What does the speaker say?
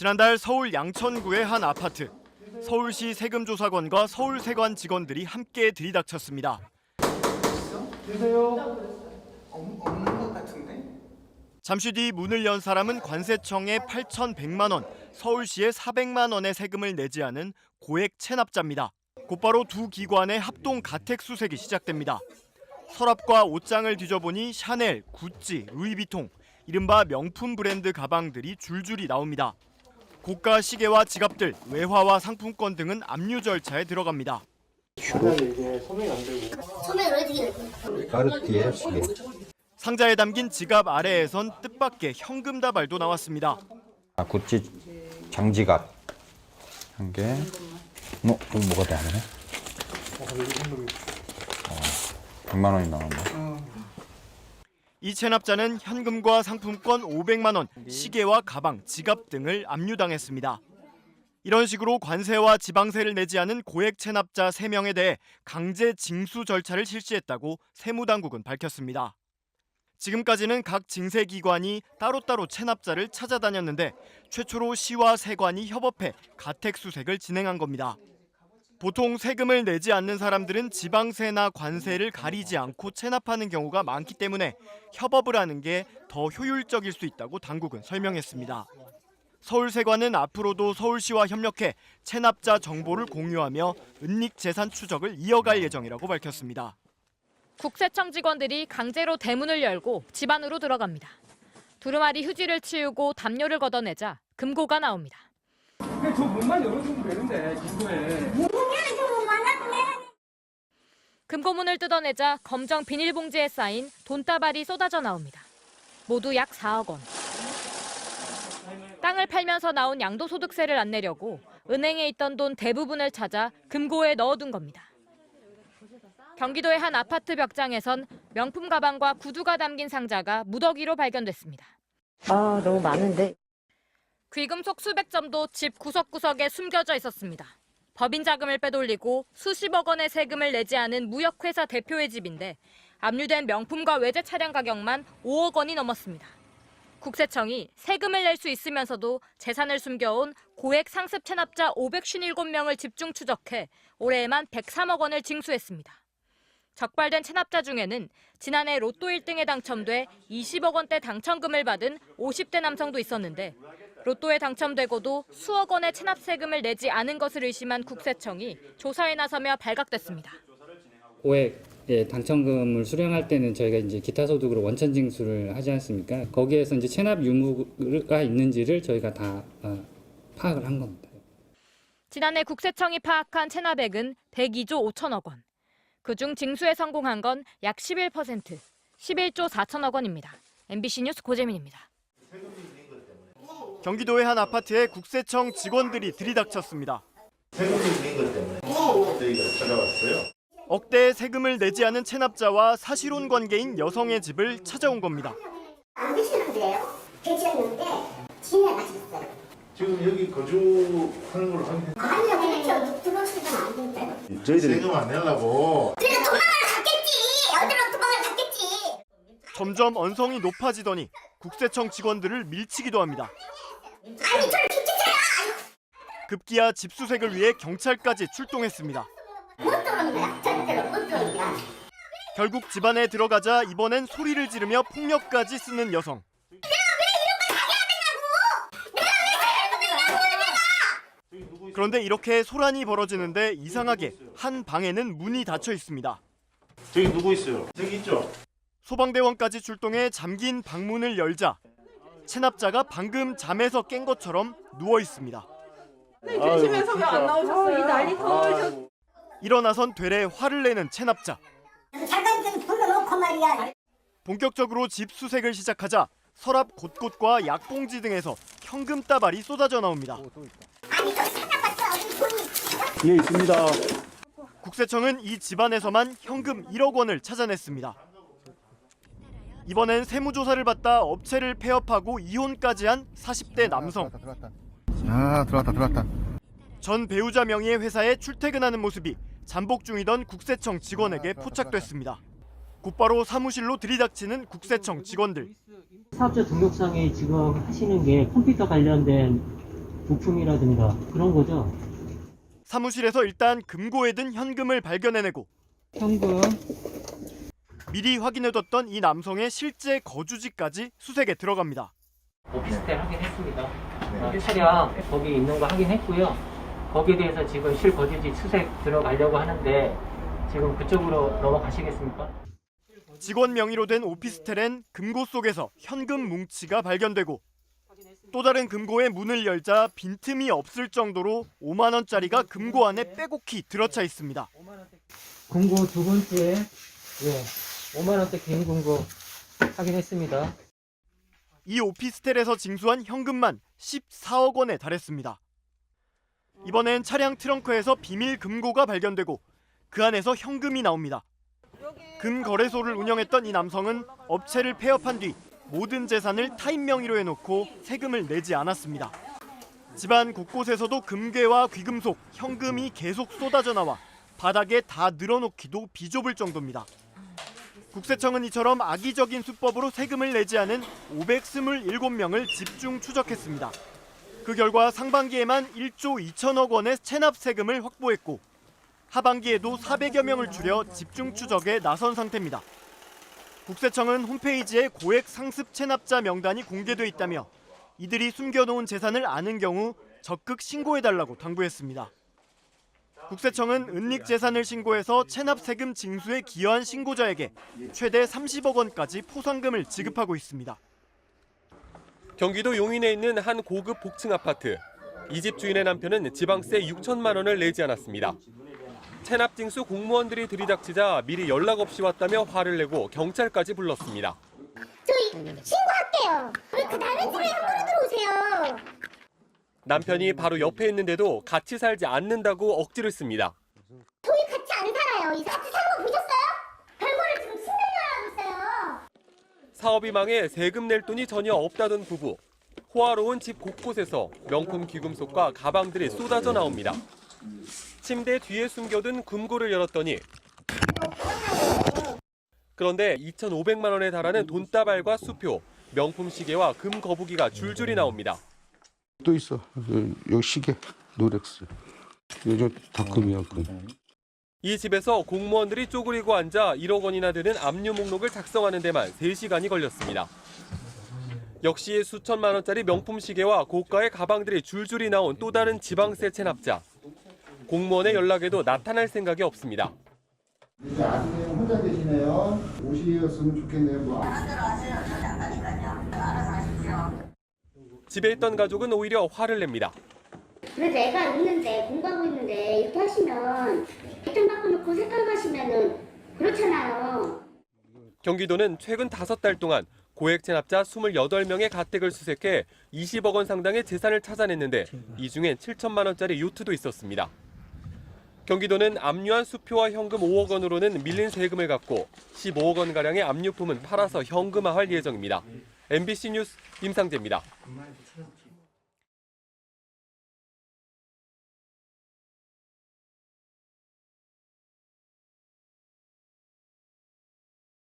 지난달 서울 양천구의 한 아파트. 서울시 세금조사관과 서울세관 직원들이 함께 들이닥쳤습니다. 계세요? 없는 것 같은데? 잠시 뒤 문을 연 사람은 관세청에 8,100만 원, 서울시에 400만 원의 세금을 내지 않은 고액 체납자입니다. 곧바로 두 기관의 합동 가택 수색이 시작됩니다. 서랍과 옷장을 뒤져보니 샤넬, 구찌, 루이비통, 이른바 명품 브랜드 가방들이 줄줄이 나옵니다. 고가 시계와 지갑들, 외화와 상품권 등은 압류 절차에 들어갑니다. 이게 소명이 안 되고. 소매를 어떻게 될 가르띠에 시계. 상자에 담긴 지갑 아래에선 뜻밖의 현금 다발도 나왔습니다. 구찌 장지갑 한 개. 여기 뭐가 더 하네? 100만 원이 나왔네. 이 체납자는 현금과 상품권 500만 원, 시계와 가방, 지갑 등을 압류당했습니다. 이런 식으로 관세와 지방세를 내지 않은 고액 체납자 3명에 대해 강제 징수 절차를 실시했다고 세무당국은 밝혔습니다. 지금까지는 각 징세기관이 따로따로 체납자를 찾아다녔는데 최초로 시와 세관이 협업해 가택 수색을 진행한 겁니다. 보통 세금을 내지 않는 사람들은 지방세나 관세를 가리지 않고 체납하는 경우가 많기 때문에 협업을 하는 게 더 효율적일 수 있다고 당국은 설명했습니다. 서울세관은 앞으로도 서울시와 협력해 체납자 정보를 공유하며 은닉 재산 추적을 이어갈 예정이라고 밝혔습니다. 국세청 직원들이 강제로 대문을 열고 집 안으로 들어갑니다. 두루마리 휴지를 치우고 담요를 걷어내자 금고가 나옵니다. 저 문만 열어주면 되는데, 김구에. 금고문을 뜯어내자 검정 비닐봉지에 쌓인 돈다발이 쏟아져 나옵니다. 모두 약 4억 원. 땅을 팔면서 나온 양도소득세를 안 내려고 은행에 있던 돈 대부분을 찾아 금고에 넣어둔 겁니다. 경기도의 한 아파트 벽장에선 명품 가방과 구두가 담긴 상자가 무더기로 발견됐습니다. 너무 많은데. 귀금속 수백 점도 집 구석구석에 숨겨져 있었습니다. 법인 자금을 빼돌리고 수십억 원의 세금을 내지 않은 무역회사 대표의 집인데 압류된 명품과 외제 차량 가격만 5억 원이 넘었습니다. 국세청이 세금을 낼 수 있으면서도 재산을 숨겨온 고액 상습 체납자 557명을 집중 추적해 올해에만 103억 원을 징수했습니다. 적발된 체납자 중에는 지난해 로또 1등에 당첨돼 20억 원대 당첨금을 받은 50대 남성도 있었는데 로또에 당첨되고도 수억 원의 체납세금을 내지 않은 것을 의심한 국세청이 조사에 나서며 발각됐습니다. 고액 당첨금을 수령할 때는 저희가 이제 기타 소득으로 원천 징수를 하지 않습니까? 거기에서 이제 체납 유무가 있는지를 저희가 다 파악을 한 겁니다. 지난해 국세청이 파악한 체납액은 102조 5천억 원. 그중 징수에 성공한 건 약 11%, 11조 4천억 원입니다. MBC 뉴스 고재민입니다. 경기도의 한 아파트에 국세청 직원들이 들이닥쳤습니다. 세금이 있는 것 때문에 저희가 찾아왔어요. 억대의 세금을 내지 않은 체납자와 사실혼 관계인 여성의 집을 찾아온 겁니다. 안 계시는데요? 계셨는데 집에 가셨어요. 지금 여기 거주하는 걸로 확인했어요. 아니요, 그렇죠. 들어오시면 안 된다요. 저희들이 세금 안 내려고. 그래서 도망을 갔겠지. 어디로 도망을 갔겠지. 점점 언성이 높아지더니 국세청 직원들을 밀치기도 합니다. 아니, 저를 비키세요. 급기야 집 수색을 위해 경찰까지 출동했습니다. 못 들어오는 거야. 절대로 못 들어오는 거야. 결국 집안에 들어가자 이번엔 소리를 지르며 폭력까지 쓰는 여성. 그런데 이렇게 소란이 벌어지는데 이상하게 한 방에는 문이 닫혀 있습니다. 저기 누구 있어요? 저기 있죠? 소방대원까지 출동해 잠긴 방문을 열자 체납자가 방금 잠에서 깬 것처럼 누워 있습니다. 계시면서 왜 안 나오셨어요? 이 난리 일어나선 되레 화를 내는 체납자. 잠깐 좀 불러놓고 말이야. 본격적으로 집 수색을 시작하자 서랍 곳곳과 약봉지 등에서 현금 다발이 쏟아져 나옵니다. 아니, 저 찾아봤어. 어디 돈이 있어? 예, 있습니다. 국세청은 이 집안에서만 현금 1억 원을 찾아냈습니다. 이번엔 세무조사를 받다 업체를 폐업하고 이혼까지 한 40대 남성. 들어왔다. 전 배우자 명의의 회사에 출퇴근하는 모습이 잠복 중이던 국세청 직원에게 포착됐습니다. 곧바로 사무실로 들이닥치는 국세청 직원들. 사업자 등록상에 지금 하시는 게 컴퓨터 관련된 부품이라든가 그런 거죠. 사무실에서 일단 금고에 든 현금을 발견해내고 현금. 미리 확인해뒀던 이 남성의 실제 거주지까지 수색에 들어갑니다. 오피스텔 확인했습니다. 차량 거기 있는 거 확인했고요. 거기에 대해서 지금 실거주지 수색 들어가려고 하는데 지금 그쪽으로 넘어가시겠습니까? 직원 명의로 된 오피스텔엔 금고 속에서 현금 뭉치가 발견되고 또 다른 금고의 문을 열자 빈틈이 없을 정도로 5만 원짜리가 금고 안에 빼곡히 들어차 있습니다. 금고 두 번째 5만 원대 개인 금고 확인했습니다. 이 오피스텔에서 징수한 현금만 14억 원에 달했습니다. 이번엔 차량 트렁크에서 비밀 금고가 발견되고 그 안에서 현금이 나옵니다. 금 거래소를 운영했던 이 남성은 업체를 폐업한 뒤 모든 재산을 타인 명의로 해놓고 세금을 내지 않았습니다. 집안 곳곳에서도 금괴와 귀금속, 현금이 계속 쏟아져 나와 바닥에 다 늘어놓기도 비좁을 정도입니다. 국세청은 이처럼 악의적인 수법으로 세금을 내지 않은 527명을 집중 추적했습니다. 그 결과 상반기에만 1조 2천억 원의 체납 세금을 확보했고 하반기에도 400여 명을 줄여 집중 추적에 나선 상태입니다. 국세청은 홈페이지에 고액 상습 체납자 명단이 공개돼 있다며 이들이 숨겨놓은 재산을 아는 경우 적극 신고해달라고 당부했습니다. 국세청은 은닉 재산을 신고해서 체납 세금 징수에 기여한 신고자에게 최대 30억 원까지 포상금을 지급하고 있습니다. 경기도 용인에 있는 한 고급 복층 아파트. 이 집 주인의 남편은 지방세 6천만 원을 내지 않았습니다. 체납 징수 공무원들이 들이닥치자 미리 연락 없이 왔다며 화를 내고 경찰까지 불렀습니다. 저희 신고할게요. 왜 그 다른 집에 함부로 들어오세요? 남편이 바로 옆에 있는데도 같이 살지 않는다고 억지를 씁니다. 저희 같이 안 살아요. 이 같이 사는 거 보셨어요? 별거를 지금 10년 하고 있어요. 사업이 망해 세금 낼 돈이 전혀 없다던 부부. 호화로운 집 곳곳에서 명품 귀금속과 가방들이 쏟아져 나옵니다. 침대 뒤에 숨겨둔 금고를 열었더니 그런데 2,500만 원에 달하는 돈다발과 수표, 명품 시계와 금 거북이가 줄줄이 나옵니다. 또 있어. 여기 시계, 롤렉스. 요즘 다 금이야, 금. 이 집에서 공무원들이 쪼그리고 앉아 1억 원이나 되는 압류 목록을 작성하는 데만 3시간이 걸렸습니다. 역시 수천만 원짜리 명품 시계와 고가의 가방들이 줄줄이 나온 또 다른 지방세 체납자. 공무원의 연락에도 나타날 생각이 없습니다. 이제 아직은 혼자 계시네요. 오시었으면 좋겠네요. 집에 있던 가족은 오히려 화를 냅니다. 그래도 애가 있는데 공부하고 있는데 이렇게 하시면 일단 바꿔놓고 색깔 가시면은 그렇잖아요. 경기도는 최근 5달 동안 고액 체납자 28명의 가택을 수색해 20억 원 상당의 재산을 찾아냈는데 이 중엔 7천만 원짜리 요트도 있었습니다. 경기도는 압류한 수표와 현금 5억 원으로는 밀린 세금을 갚고 15억 원가량의 압류품은 팔아서 현금화할 예정입니다. MBC 뉴스 임상재입니다.